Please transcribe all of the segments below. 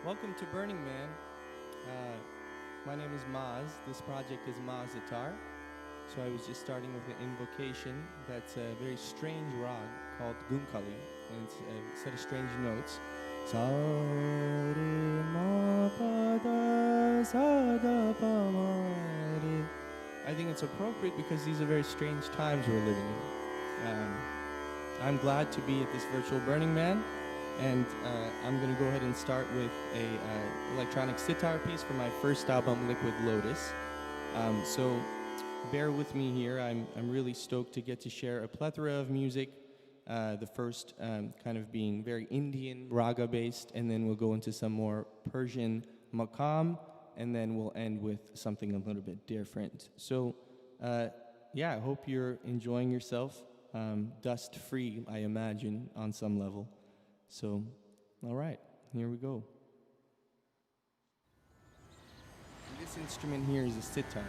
Welcome to Burning Man. My name is Maz. This project is Maz Atar. So I was just starting with an invocation that's a very strange rag called Gumkali, and it's a set of strange notes. Sa re ma pa da sa da pa ma re. I think it's appropriate because these are very strange times we're living in. I'm glad to be at this virtual Burning Man. And I'm going to go ahead and start with a electronic sitar piece from my first album, Liquid Lotus. So bear with me here. I'm really stoked to get to share a plethora of music. The first kind of being very Indian, raga-based, and then we'll go into some more Persian maqam, and then we'll end with something a little bit different. So yeah, I hope you're enjoying yourself. Dust-free, I imagine, on some level. So, all right, here we go. This instrument here is a sitar.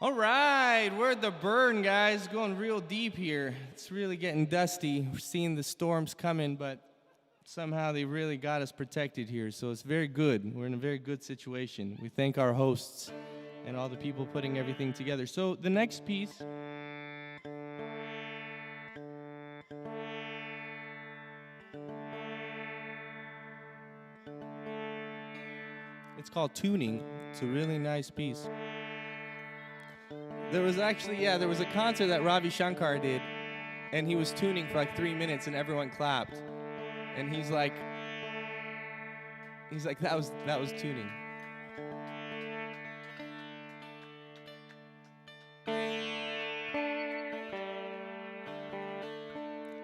All right, we're at the burn, guys. Going real deep here. It's really getting dusty. We're seeing the storms coming, but somehow they really got us protected here. So it's very good. We're in a very good situation. We thank our hosts and all the people putting everything together. So the next piece, it's called Tuning. It's a really nice piece. There was a concert that Ravi Shankar did, and he was tuning for like 3 minutes, and everyone clapped. And he's like, that was tuning.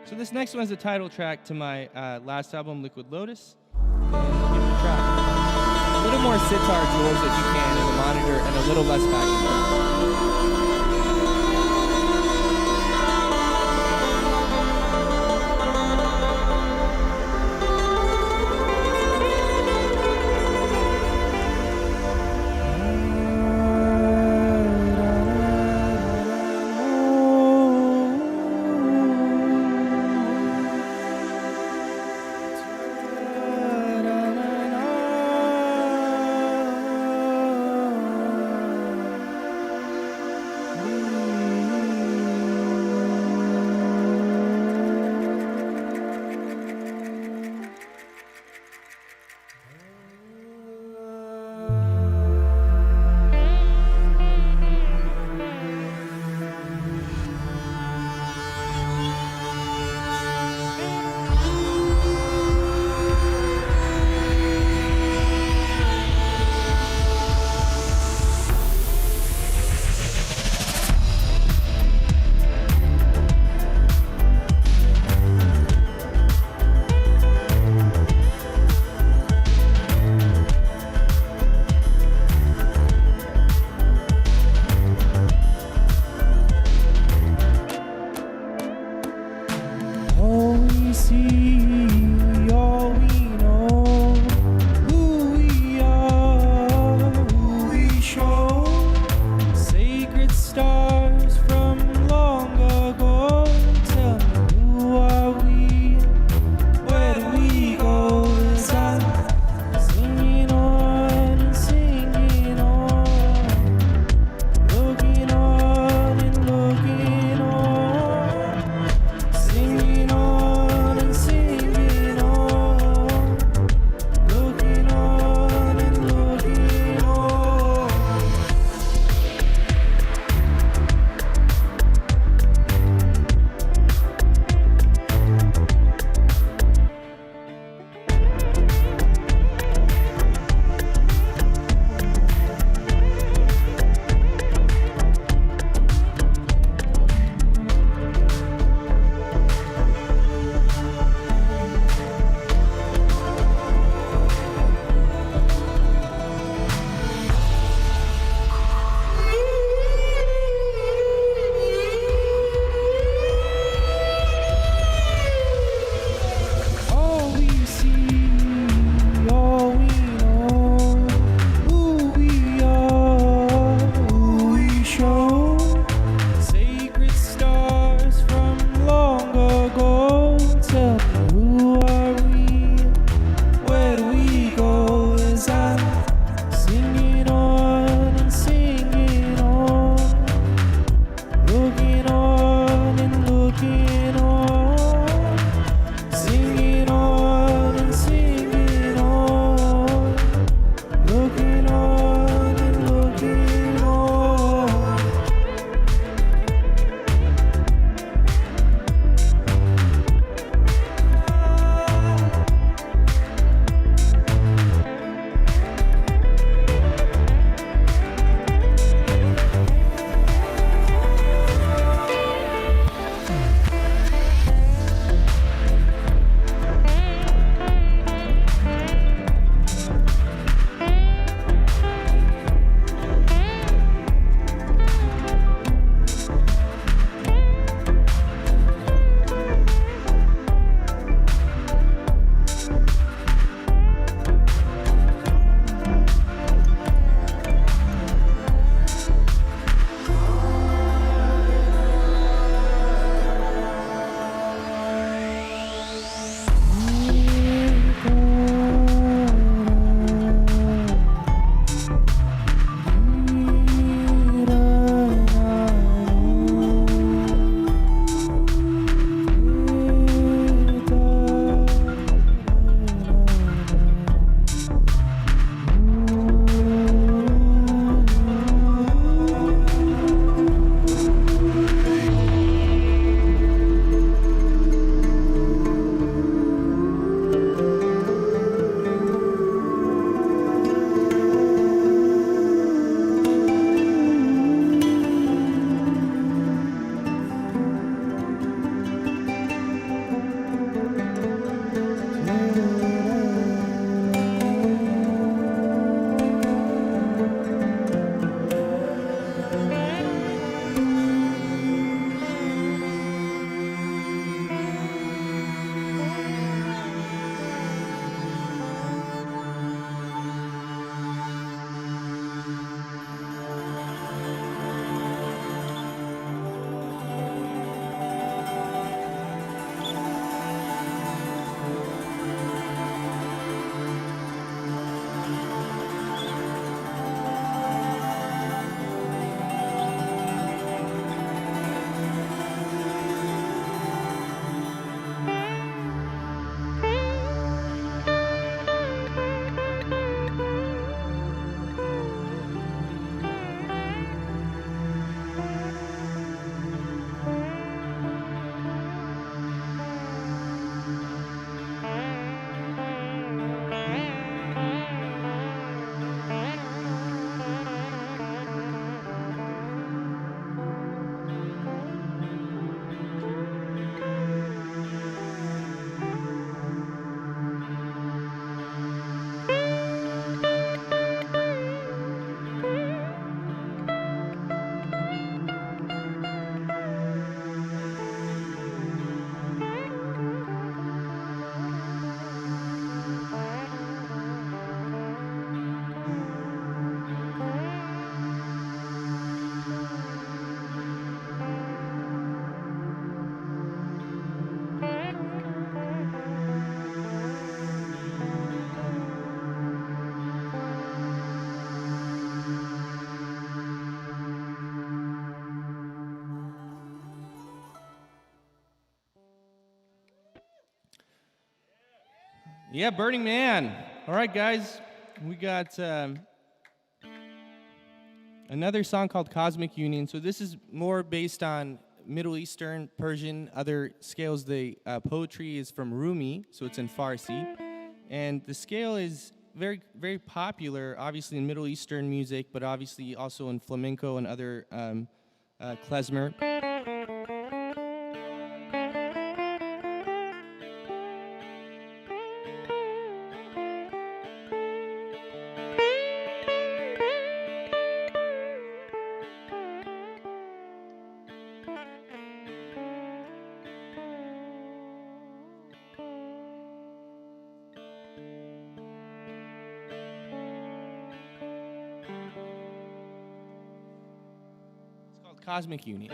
So this next one is the title track to my last album, Liquid Lotus. And I'll give it a try. A little more sitar jewels if you can in the monitor, and a little less backing. Yeah, Burning Man. All right, guys. We got another song called Cosmic Union. So this is more based on Middle Eastern, Persian, other scales. The poetry is from Rumi, so it's in Farsi. And the scale is very, very popular, obviously in Middle Eastern music, but obviously also in flamenco and other klezmer. It's called Cosmic Union.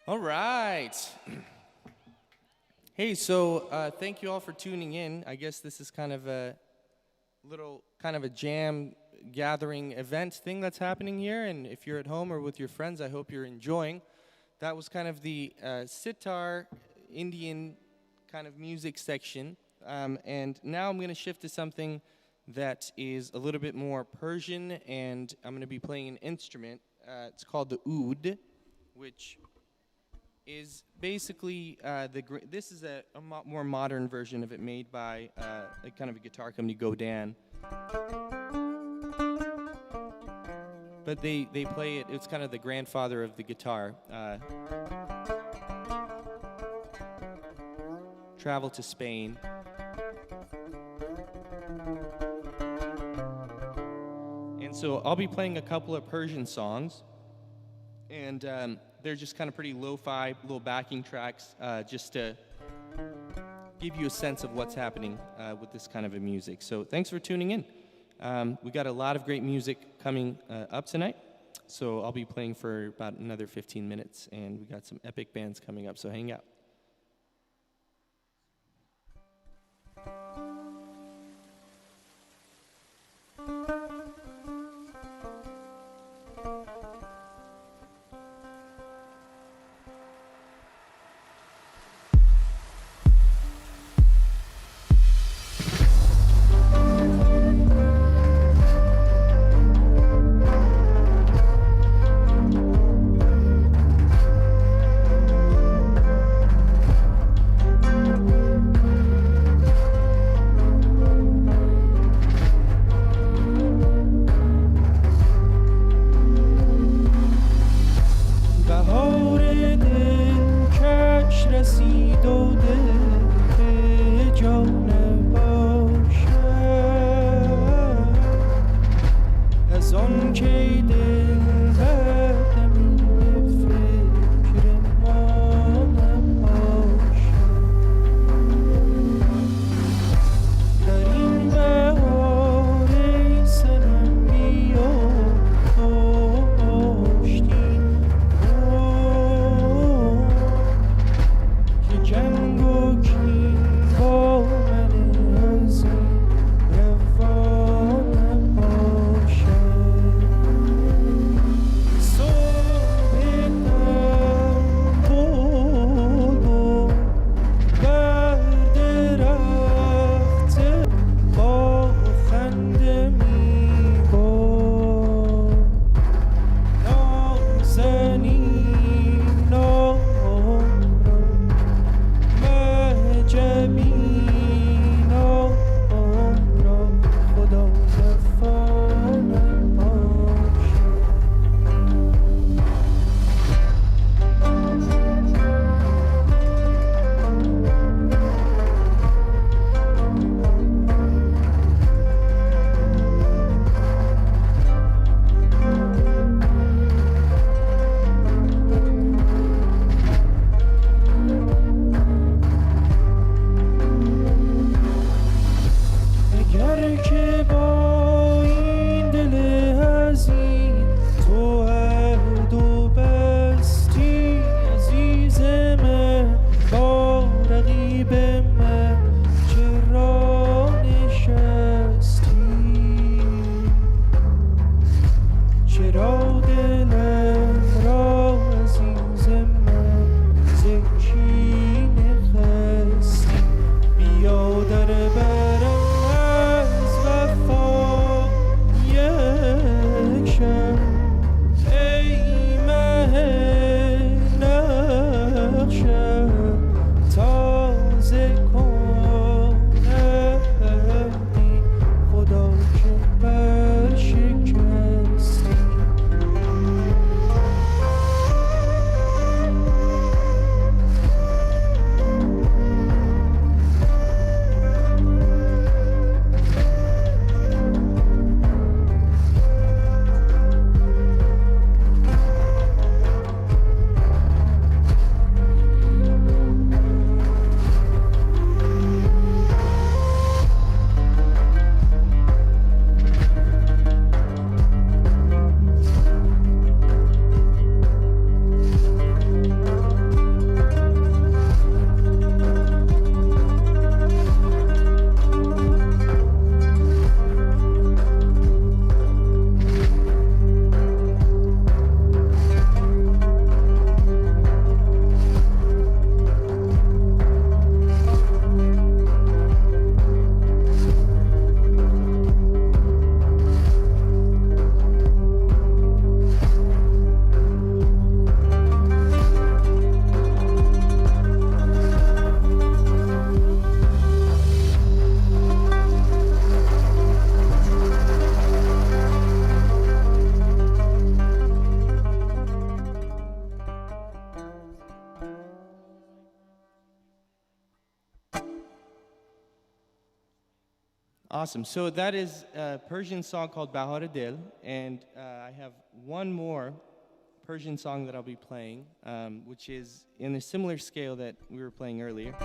All right. Hey, so thank you all for tuning in. I guess this is kind of a little kind of a jam gathering event thing that's happening here. And if you're at home or with your friends, I hope you're enjoying. That was kind of the sitar Indian kind of music section. And now I'm going to shift to something that is a little bit more Persian, and I'm going to be playing an instrument. It's called the oud, which is basically this is a more modern version of it, made by a kind of a guitar company, Godin. But they play it. It's kind of the grandfather of the guitar. Travel to Spain. And so I'll be playing a couple of Persian songs, and they're just kind of pretty lo-fi, little backing tracks, just to give you a sense of what's happening with this kind of a music. So thanks for tuning in. We got a lot of great music coming up tonight, so I'll be playing for about another 15 minutes, and we got some epic bands coming up, so hang out. Awesome. So that is a Persian song called Bahar Dil, and I have one more Persian song that I'll be playing, which is in a similar scale that we were playing earlier.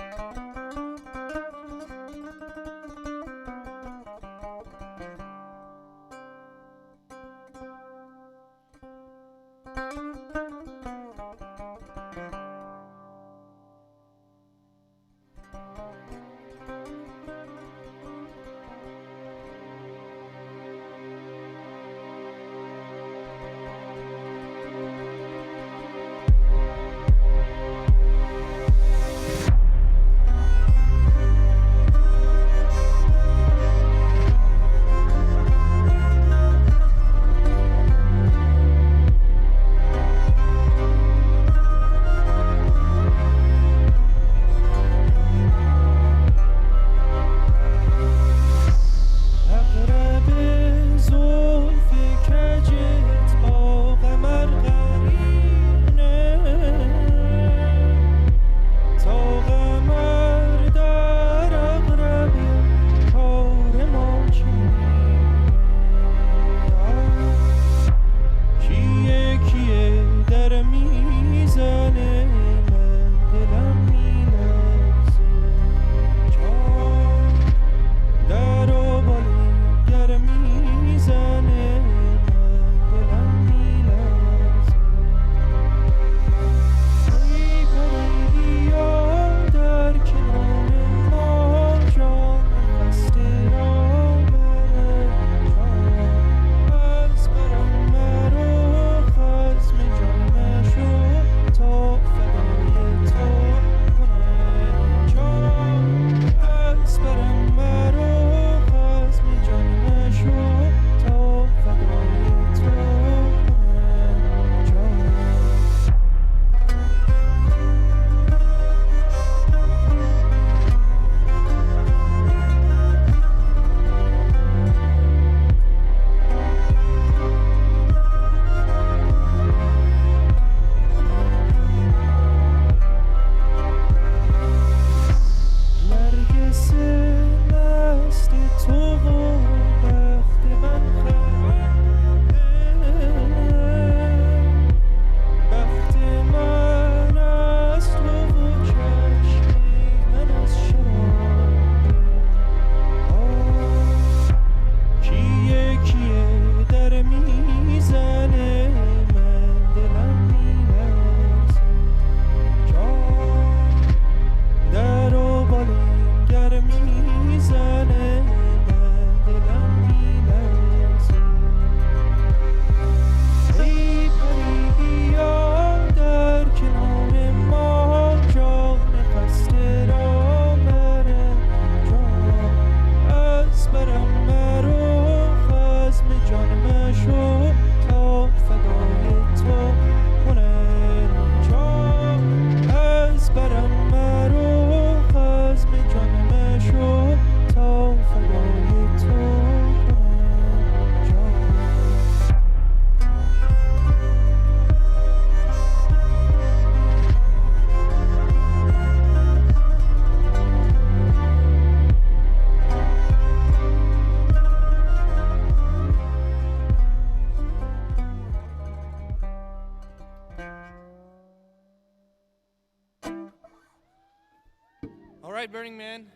All right, Burning Man.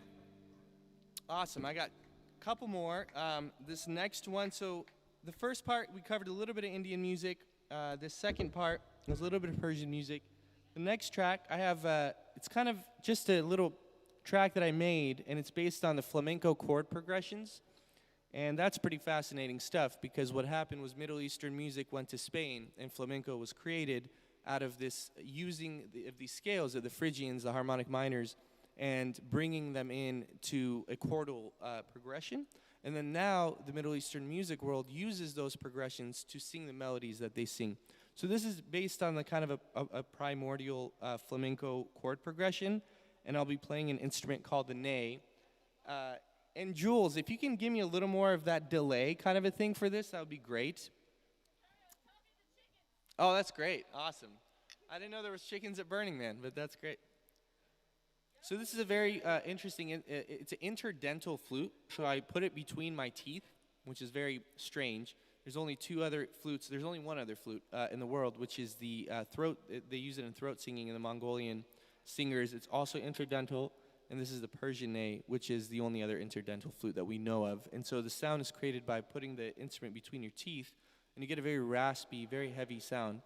Awesome. I got a couple more. This next one, so the first part, we covered a little bit of Indian music. The second part was a little bit of Persian music. The next track, I have, it's kind of just a little track that I made, and it's based on the flamenco chord progressions. And that's pretty fascinating stuff, because what happened was Middle Eastern music went to Spain, and flamenco was created out of this, using these scales of the Phrygians, the harmonic minors, and bringing them in to a chordal progression. And then now the Middle Eastern music world uses those progressions to sing the melodies that they sing. So this is based on the kind of a primordial flamenco chord progression, and I'll be playing an instrument called the ney. And Jules, if you can give me a little more of that delay kind of a thing for this, that would be great. Oh, that's great. Awesome. I didn't know there was chickens at Burning Man, but that's great. So this is a very interesting. It's an interdental flute. So I put it between my teeth, which is very strange. There's only two other flutes. There's only one other flute in the world, which is the throat. They use it in throat singing in the Mongolian singers. It's also interdental, and this is the Persian ney, which is the only other interdental flute that we know of. And so the sound is created by putting the instrument between your teeth, and you get a very raspy, very heavy sound.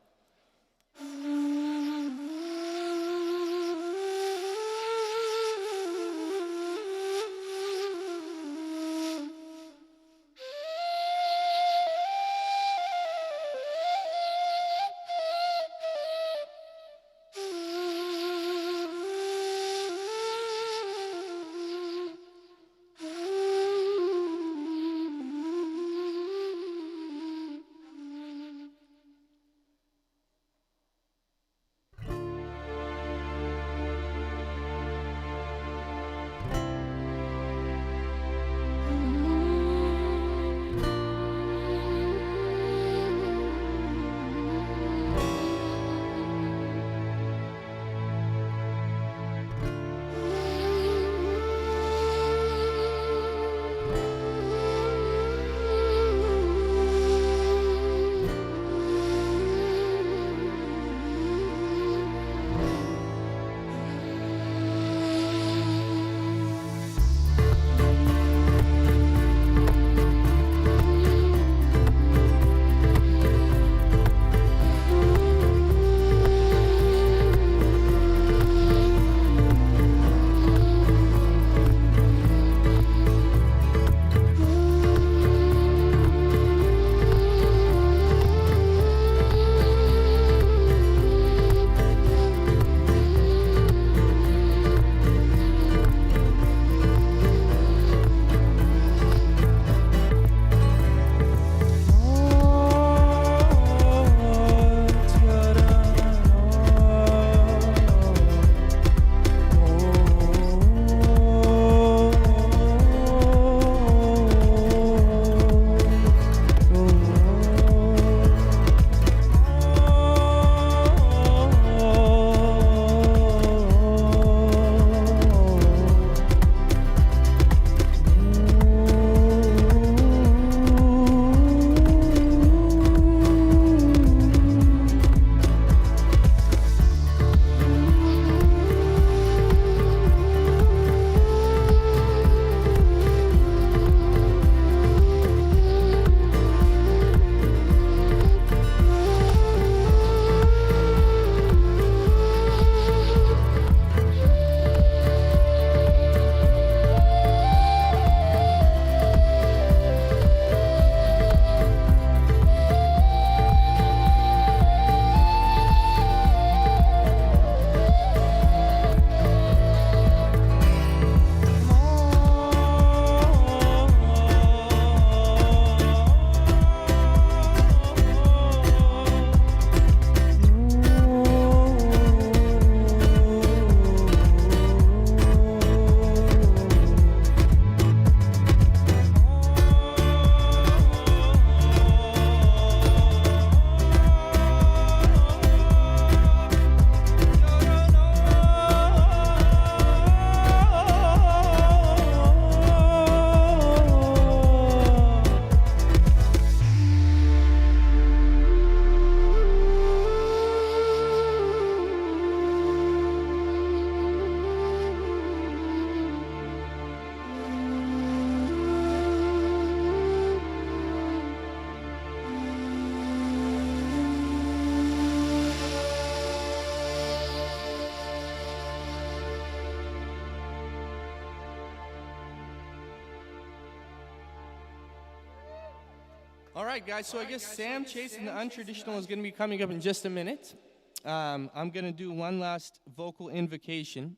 All right, guys, so I guess Sam Chase and the Untraditional is going to be coming up in just a minute. I'm going to do one last vocal invocation.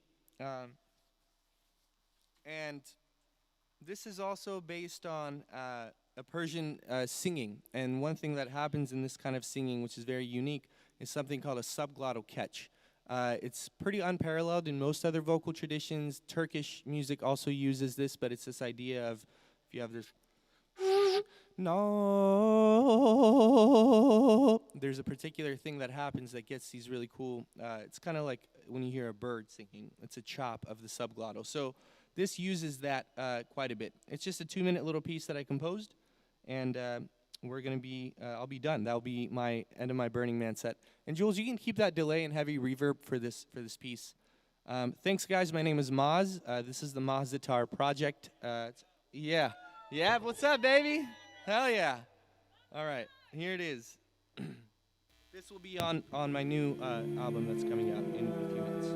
And this is also based on a Persian singing. And one thing that happens in this kind of singing, which is very unique, is something called a subglottal catch. It's pretty unparalleled in most other vocal traditions. Turkish music also uses this, but it's this idea of if you have this no, there's a particular thing that happens that gets these really cool, it's kind of like when you hear a bird singing. It's a chop of the subglottal. So this uses that quite a bit. It's just a 2-minute little piece that I composed, and we're gonna be. I'll be done. That'll be my end of my Burning Man set. And Jules, you can keep that delay and heavy reverb for this piece. Thanks, guys. My name is Maz. This is the Maz Sitar project. Yeah. What's up, baby? Hell yeah! All right, here it is. This will be on my new album that's coming out in a few minutes.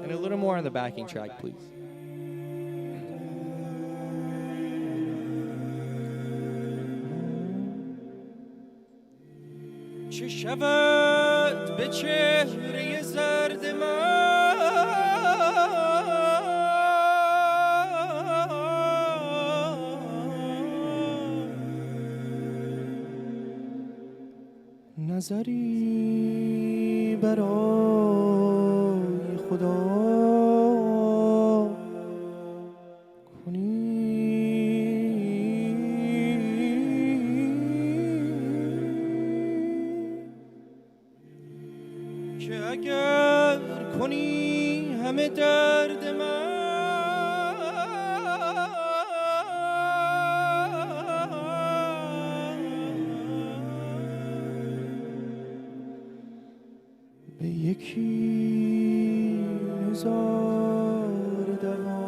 And a little more on the backing track, please. شفت بچهره زرد نظری برای خدا کنی که اگر کنی همه درد من به یکی هزار دوا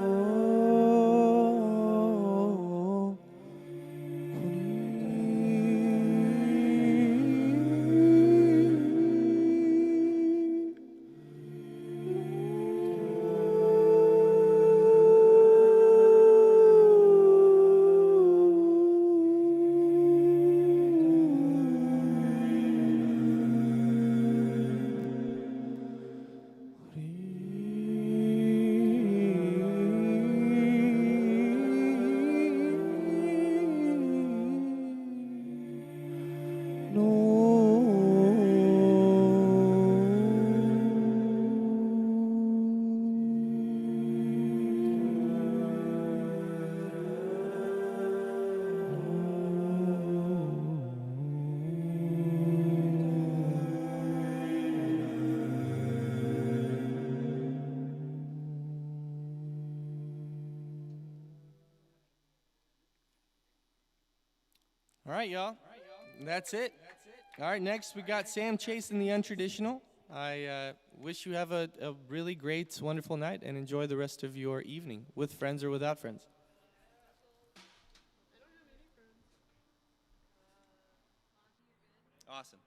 All right, y'all. That's it. All right, next we got Sam Chase in the Untraditional. I wish you have a really great, wonderful night and enjoy the rest of your evening with friends or without friends. Awesome.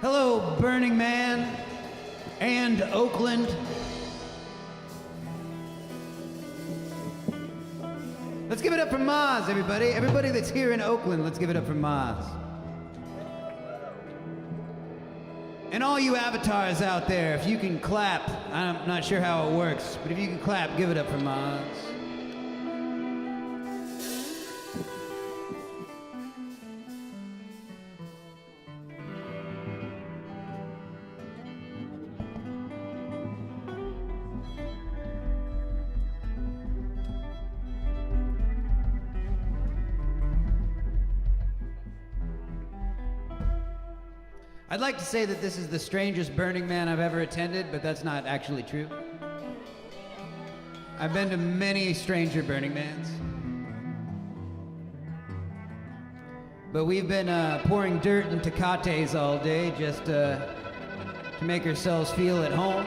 Hello, Burning Man and Oakland. Let's give it up for Maz, everybody. Everybody that's here in Oakland, let's give it up for Maz. And all you avatars out there, if you can clap, I'm not sure how it works, but if you can clap, give it up for Maz. I'd like to say that this is the strangest Burning Man I've ever attended, but that's not actually true. I've been to many stranger Burning Mans. But we've been pouring dirt into Tecates all day just to make ourselves feel at home.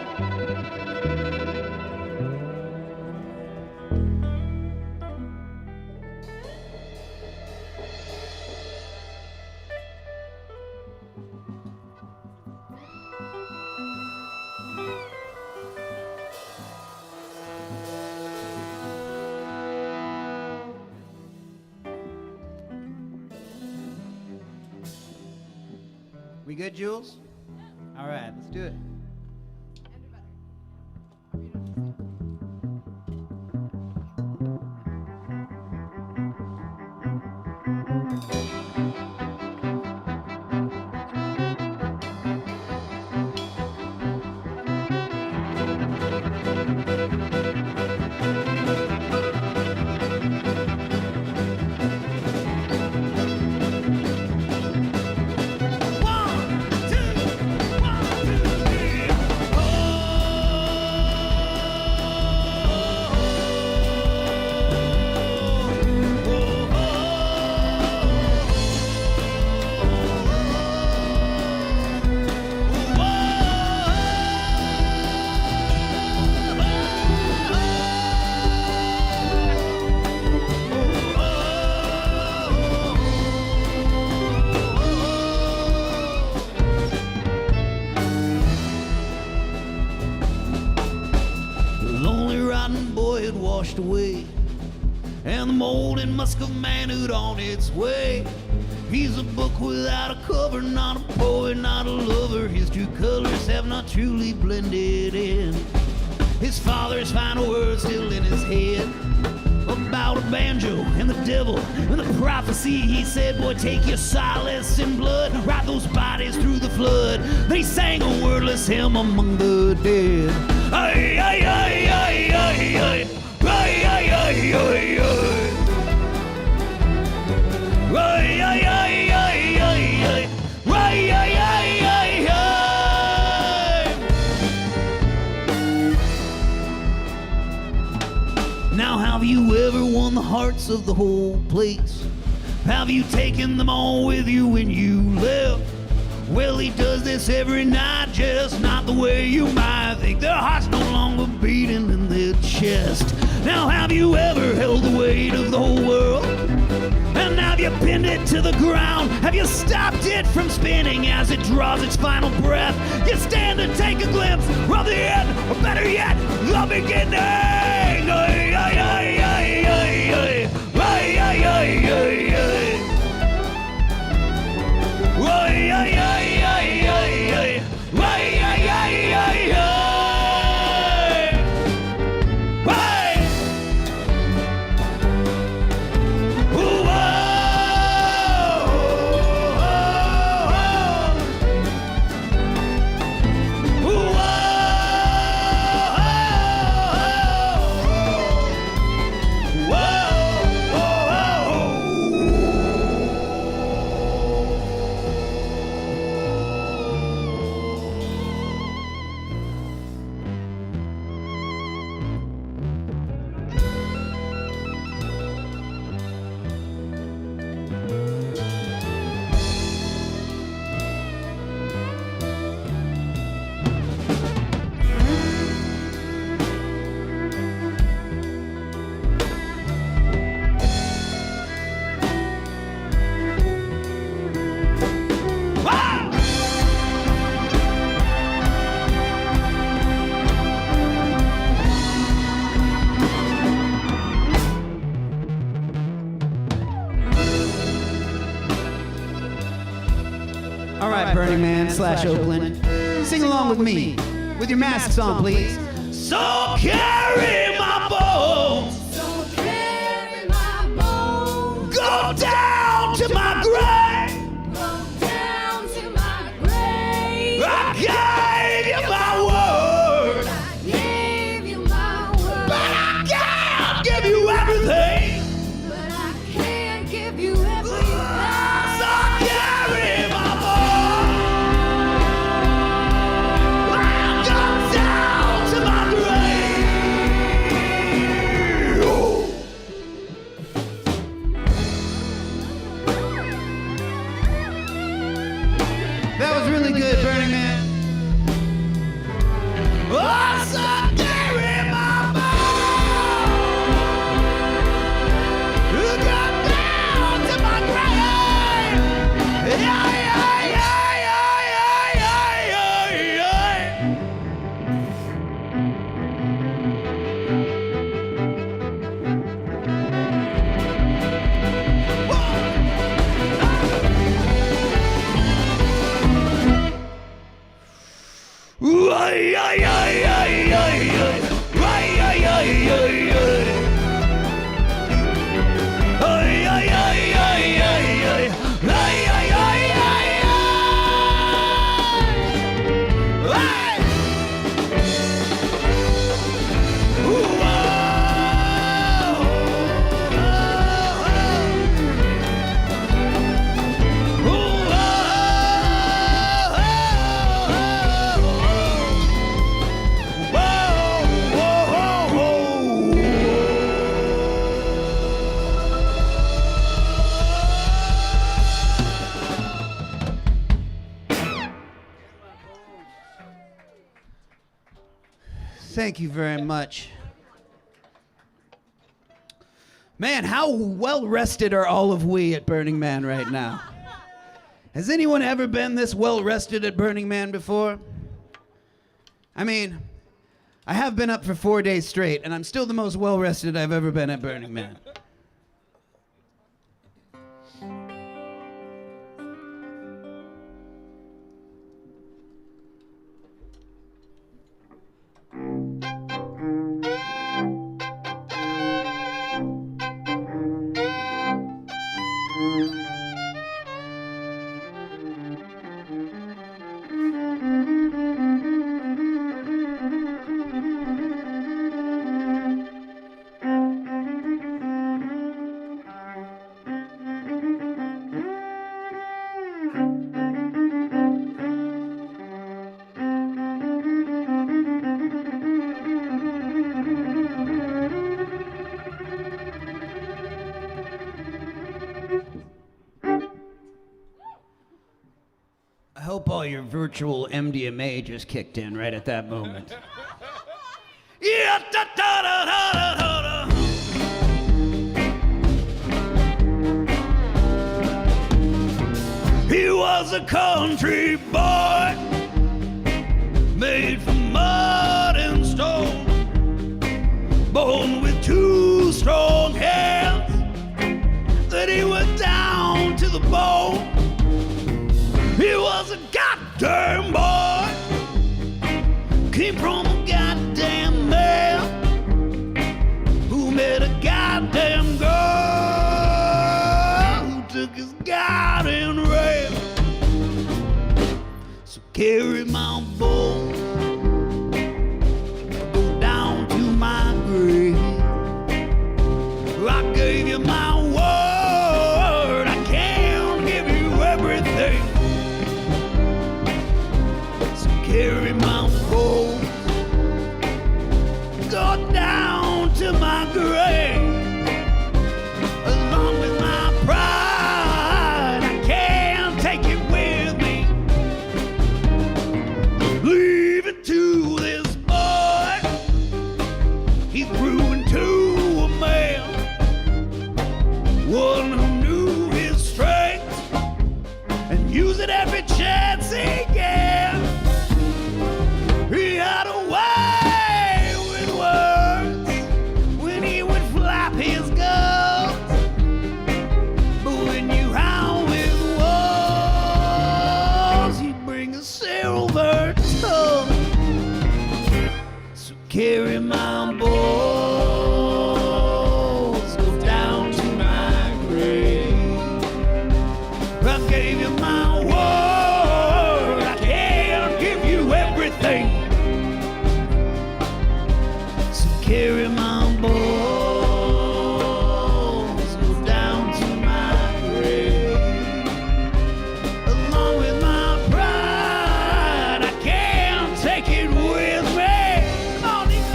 We good, Jules? All right, let's do it. Away, and the molded musk of manhood on its way. He's a book without a cover, not a poet, not a lover. His true colors have not truly blended in. His father's final words still in his head about a banjo and the devil and the prophecy. He said, boy, take your solace in blood, ride those bodies through the flood. They sang a wordless hymn among the dead. Ay, ay, ay, ay, ay, ay. Ay, ay, ay, ay, ay. Ay, ay, ay, ay, ay, ay. Ay, ay, ay, ay, ay. Now have you ever won the hearts of the whole place? Have you taken them all with you when you left? Well, he does this every night, just not the way you might think. Their hearts no longer beating in their chest. Now have you ever held the weight of the whole world? And have you pinned it to the ground? Have you stopped it from spinning as it draws its final breath? You stand and take a glimpse of the end, or better yet, the beginning. Ay, ay, ay, ay, ay, ay. Ay, ay, ay, ay, ay. Ay, ay, ay, ay, ay, ay. Ay, ay, ay, ay, ay. All right, Burning Man / Oakland, sing along with me. With your masks on, please. So carry my bones. So carry my bones. Go down to my grave. Go down to my grave. I gave you my word. I gave you my word. But I can't give you everything. But I can't give you everything. So carry my bones. I'll go down to my grave. That was really good, Burning Man. Oh, so carry my bones. Go down to my grave. Yeah, yeah, yeah, yeah, yeah, yeah, yeah. Thank you very much. Man, how well rested are all of we at Burning Man right now? Has anyone ever been this well rested at Burning Man before? I mean, I have been up for 4 days straight, and I'm still the most well rested I've ever been at Burning Man. I hope all your virtual MDMA just kicked in right at that moment. Yeah, da da da da da da. He was a country boy, made from mud and stone, born with two strong hands that he went down to the bone. He was a goddamn boy, came from a goddamn man who met a goddamn girl who took his goddamn rail. So carry my bones, go down to my grave. I gave you my word, I can't give you everything. Carry my bones, go down to my grave. Along with my pride, I can't take it with me. Leave it to this boy, he grew into a man, one who knew his strength and used it every chance he get. He had a way with words when he would flap his gums. But when you howl with walls, he'd bring a silver tongue. So carry my bones, go down to my grave. I gave you my word, I can't give you everything. Carry my bones, go down to my grave. Along with my pride, I can't take it with me. Come on, Nico.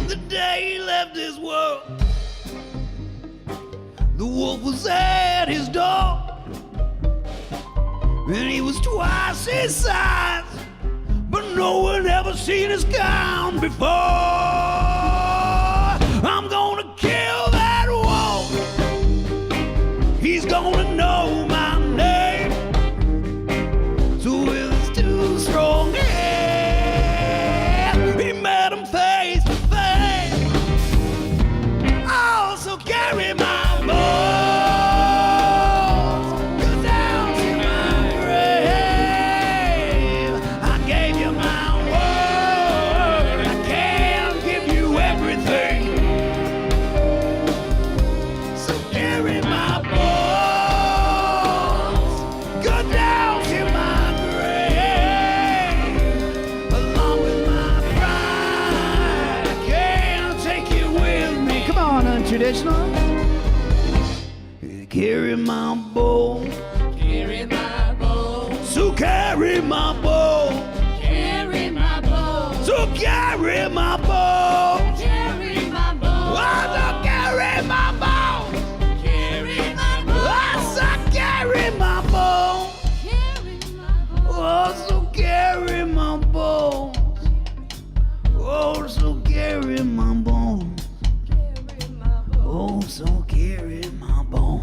The day he left this world, the wolf was at his door, and he was twice his size, but no one ever seen his kind before. I'm gonna kill that wolf, he's gonna know my name. So with his two strong hands, he met him face to face. Oh, so carry my bones, go down to my grave. I gave you my word, I can't give you everything. So carry my bones. professional. Carry my bowl. Carry my bowl. So carry my bowl. Carry my bowl. So carry my bowl. Carry my bowl. Oh, so carry my bowl. Carry my bowl. Oh, so carry my bowl. Carry my bowl. Oh, so carry my bowl. Oh, so carry my bowl. Carry my bowl. Oh, so carry my bowl.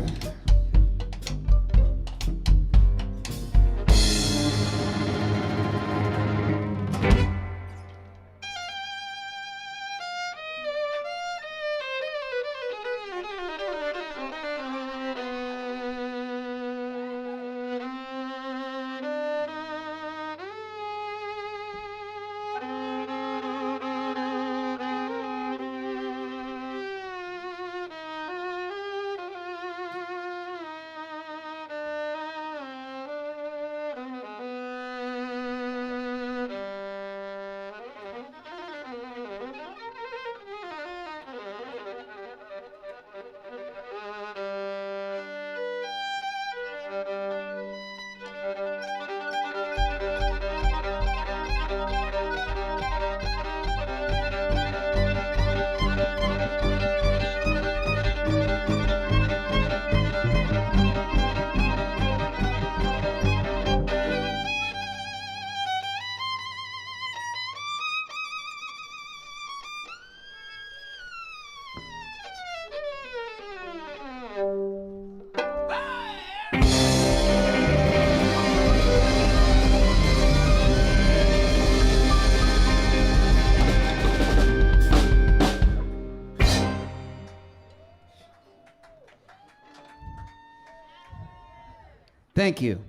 Thank you,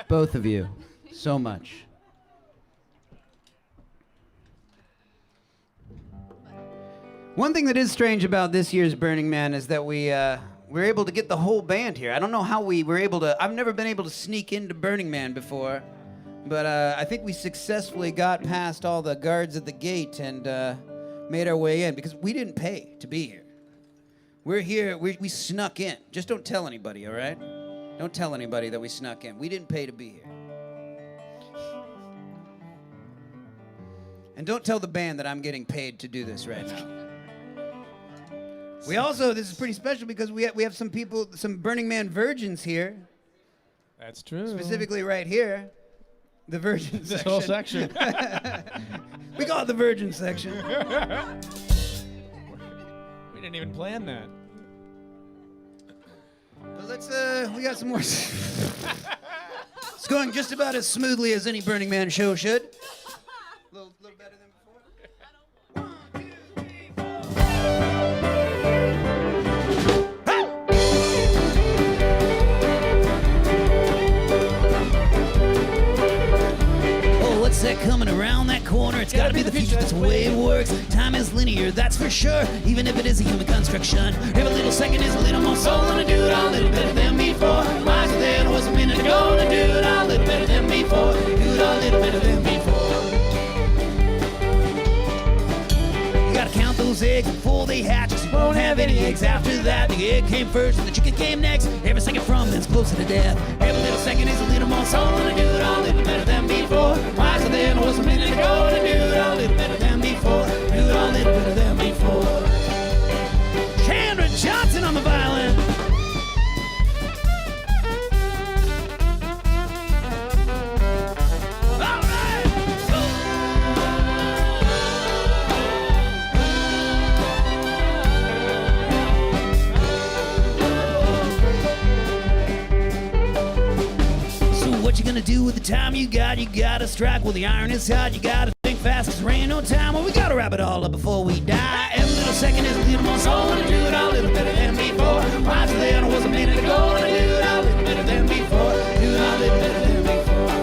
both of you, so much. One thing that is strange about this year's Burning Man is that we're able to get the whole band here. I don't know how we were able to. I've never been able to sneak into Burning Man before, but I think we successfully got past all the guards at the gate and made our way in because we didn't pay to be here. We're here. We snuck in. Just don't tell anybody, all right? Don't tell anybody that we snuck in. We didn't pay to be here. And don't tell the band that I'm getting paid to do this right now. We also, this is pretty special because we have some people, some Burning Man virgins here. That's true. Specifically right here. The virgin This section. whole section. We call it the virgin section. We didn't even plan that. But let's, we got some more. It's going just about as smoothly as any Burning Man show should. A little better than before. 1, 2, 3, 4. Oh, what's that coming around that corner? It's gotta be the future, that's the way it works. Time is linear, that's for sure, even if it is a human construction. Every little second is a little more soul, and I do it all a little better than before. Wiser than was a minute ago, and I do it all a little better than before. Do it all a little better than before. You gotta count those eggs before they hatch, 'cause you won't have any eggs after that. The egg came first, and the chicken came next. Every second from then's closer to death. Every little second is a little more soul, and I do it all a little better than before. Wiser than was a minute ago, and I do it all a little better than before. Do it all a little better than before. Chandra Johnson on the violin. All right. So what you gonna do with the time you got? You gotta strike while the iron is hot. You gotta think fast, 'cause there ain't no time. Well, we gotta wrap it all up before we die. Every little second is a little more soul, and I do it all a little better than before. Wiser than I was a minute ago, and I do it all a little better than before. Do it all a little better than before.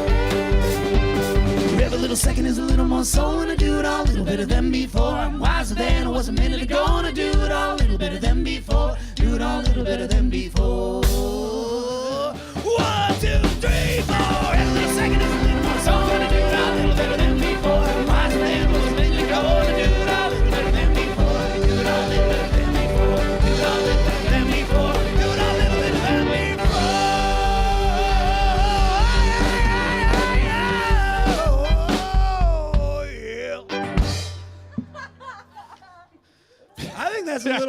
Every little second is a little more soul, and I do it all a little better than before. I'm wiser than I was a minute ago, and I do it all a little better than before. Do it all a little better than before. 1, 2, 3, 4. Every little second is a little more soul, and I do it all a little better than before. I'm wiser than I was a minute ago, and I do it all a little better than before. Do it all a little better than before. Do it all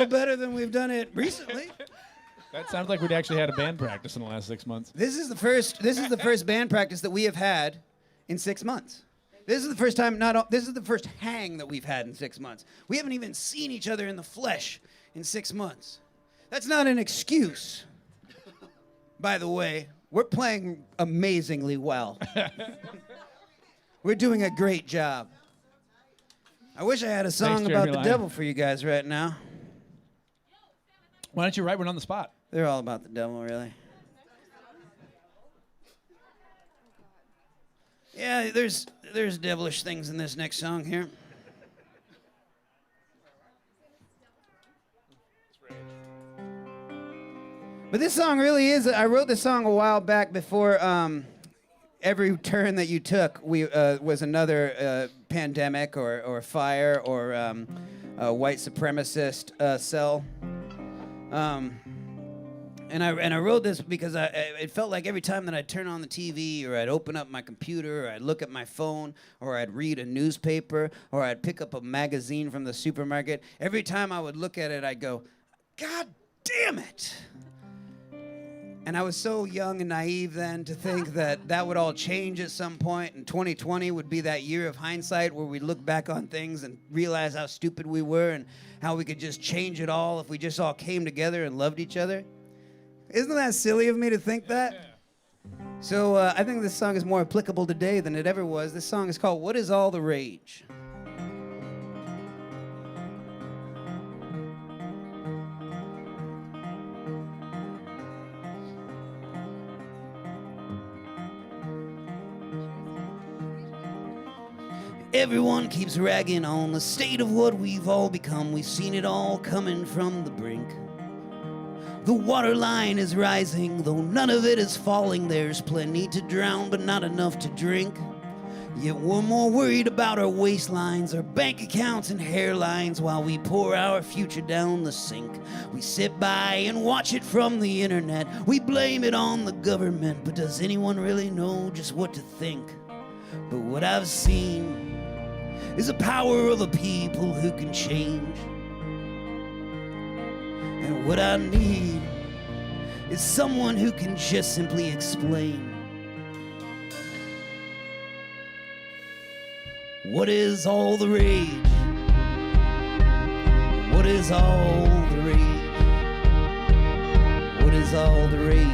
little better than we've done it recently. That sounds like we'd actually had a band practice in the last 6 months. This is the first band practice that we have had in 6 months. This is the first time, this is the first hang that we've had in 6 months. We haven't even seen each other in the flesh in 6 months. That's not an excuse. By the way, we're playing amazingly well. We're doing a great job. I wish I had a song Thanks, about Jeremy the Lyon. devil for you guys right now. Why don't you write one on the spot? They're all about the devil, really. Yeah, there's devilish things in this next song here. But this song really is, I wrote this song a while back before every turn that you took was another pandemic or fire or a white supremacist cell. And I wrote this because it felt like every time that I'd turn on the TV or I'd open up my computer or I'd look at my phone or I'd read a newspaper or I'd pick up a magazine from the supermarket, every time I would look at it, I'd go, God damn it. And I was so young and naive then to think that would all change at some point, and 2020 would be that year of hindsight where we'd look back on things and realize how stupid we were and how we could just change it all if we just all came together and loved each other. Isn't that silly of me to think that? So I think this song is more applicable today than it ever was. This song is called What Is All the Rage? Everyone keeps ragging on the state of what we've all become. We've seen it all coming from the brink. The water line is rising, though none of it is falling. There's plenty to drown, but not enough to drink. Yet we're more worried about our waistlines, our bank accounts and hairlines, while we pour our future down the sink. We sit by and watch it from the internet. We blame it on the government, but does anyone really know just what to think? But what I've seen is the power of a people who can change. And what I need is someone who can just simply explain. What is all the rage? What is all the rage? What is all the rage?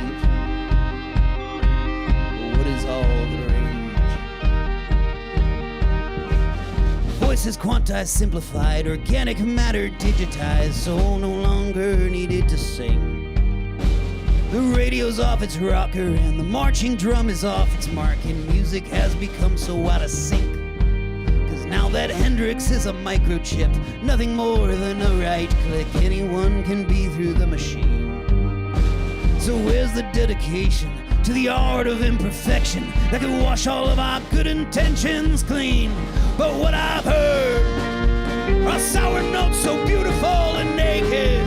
What is all the rage? Voices quantized, simplified, organic matter digitized, soul no longer needed to sing. The radio's off its rocker and the marching drum is off its mark, and music has become so out of sync. Cause now that Hendrix is a microchip, nothing more than a right click, anyone can be through the machine. So where's the dedication to the art of imperfection that can wash all of our good intentions clean? But what I've heard are sour notes so beautiful and naked.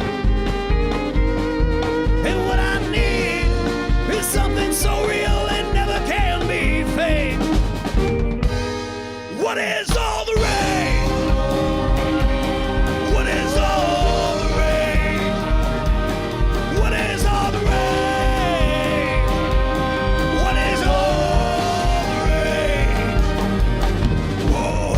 And what I need is something so real it never can be fake. What is all the rage? What is all the rage? What is all the rage? What is all the rage? Whoa.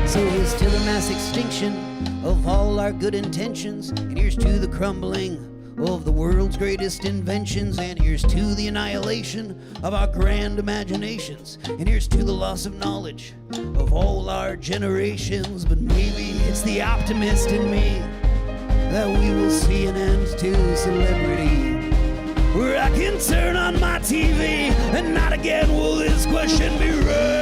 So here's to the mass extinction of all our good intentions, and here's to the crumbling of the world's greatest inventions, and here's to the annihilation of our grand imaginations, and here's to the loss of knowledge of all our generations. But maybe it's the optimist in me that we will see an end to celebrity, where I can turn on my TV and not again will this question be raised.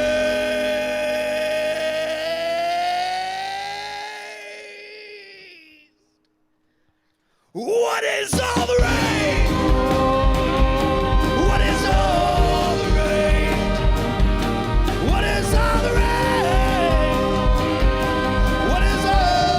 What is all the rage? What is all the rage? What is all the rage? What is all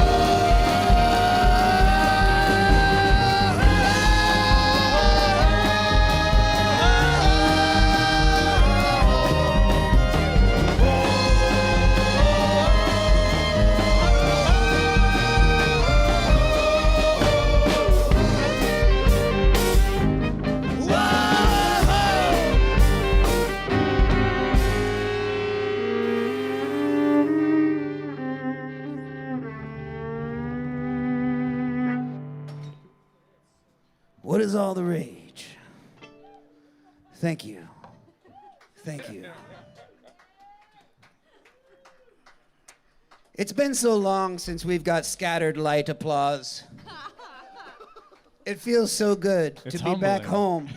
What is all the rage? Thank you. Thank you. It's been so long since we've got scattered light applause. It feels so good to be back home,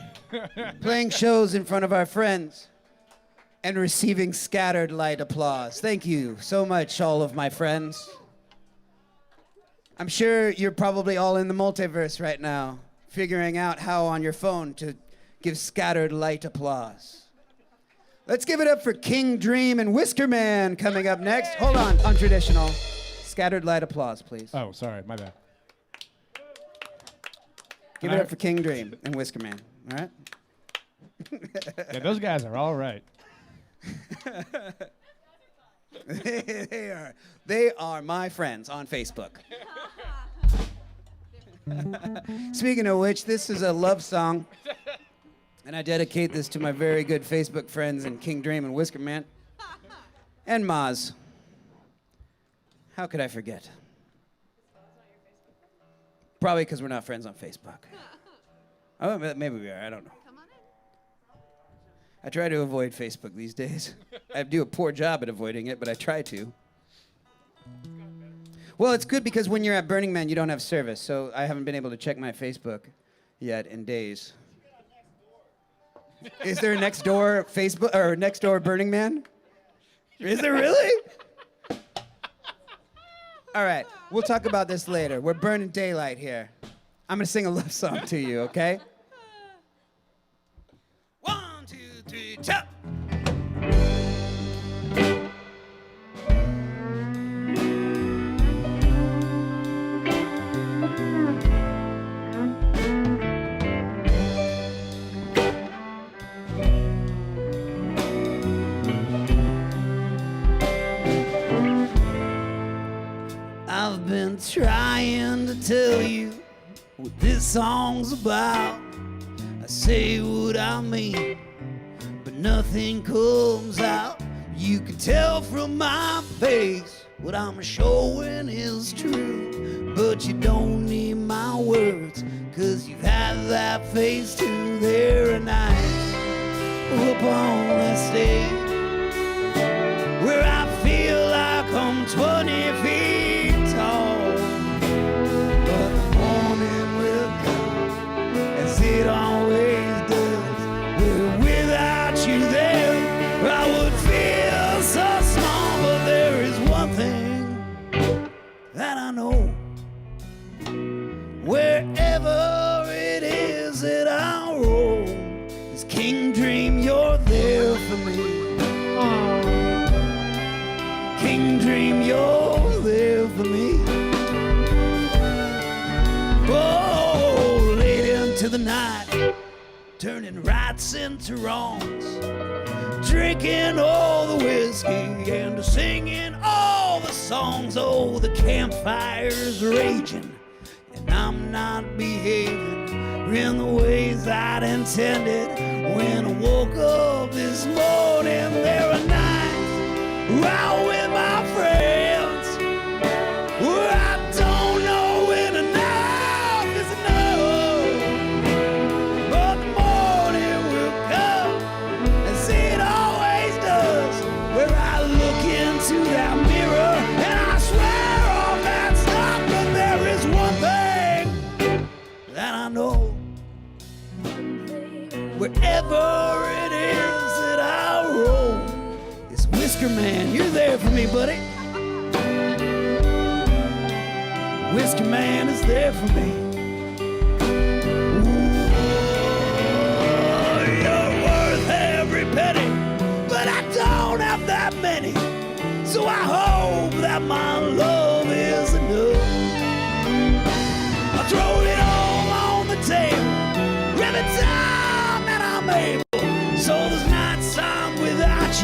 playing shows in front of our friends, and receiving scattered light applause. Thank you so much, all of my friends. I'm sure you're probably all in the multiverse right now, figuring out how on your phone to give scattered light applause. Let's give it up for King Dream and Whisker Man coming up next. Hold on, untraditional. Scattered light applause, please. Oh, sorry, my bad. Give it up for King Dream and Whisker Man, all right? Yeah, those guys are all right. They are my friends on Facebook. Speaking of which, this is a love song, and I dedicate this to my very good Facebook friends and King Dream and Whisker Man and Maz. How could I forget? Probably because we're not friends on Facebook. Oh, maybe we are. I don't know. I try to avoid Facebook these days. I do a poor job at avoiding it, but I try to. Well, it's good because when you're at Burning Man, you don't have service, so I haven't been able to check my Facebook yet in days. Is there a next door Facebook or next door Burning Man? Is there really? All right, we'll talk about this later. We're burning daylight here. I'm gonna sing a love song to you, okay? 1, 2, 3, chop! I've been trying to tell you what this song's about. I say what I mean, but nothing comes out. You can tell from my face what I'm showing is true, but you don't need my words, 'cause you've had that face too. There are nights up on the stage where I feel like I'm 20 feet tall, but the morning will come as it always does. Well, without you there, I would feel so small. But there is one thing that I know: wherever it is that I roll, as King Dream, you're there for me. King Dream, you're there for me. Oh, late into the night, turning rights into wrongs, drinking all the whiskey and singing all the songs. Oh, the campfire's raging, and I'm not behaving in the ways I'd intended. When I woke up this morning, there are nights out with my friends where I don't know when enough is enough. But the morning will come, as it always does, where I look into that mirror and I swear all that stuff. But there is one thing that I know: wherever it is that I roll, it's Whisker Man, you're there for me, buddy. Whisker Man is there for me. Ooh, you're worth every penny, but I don't have that many. So I hope that my love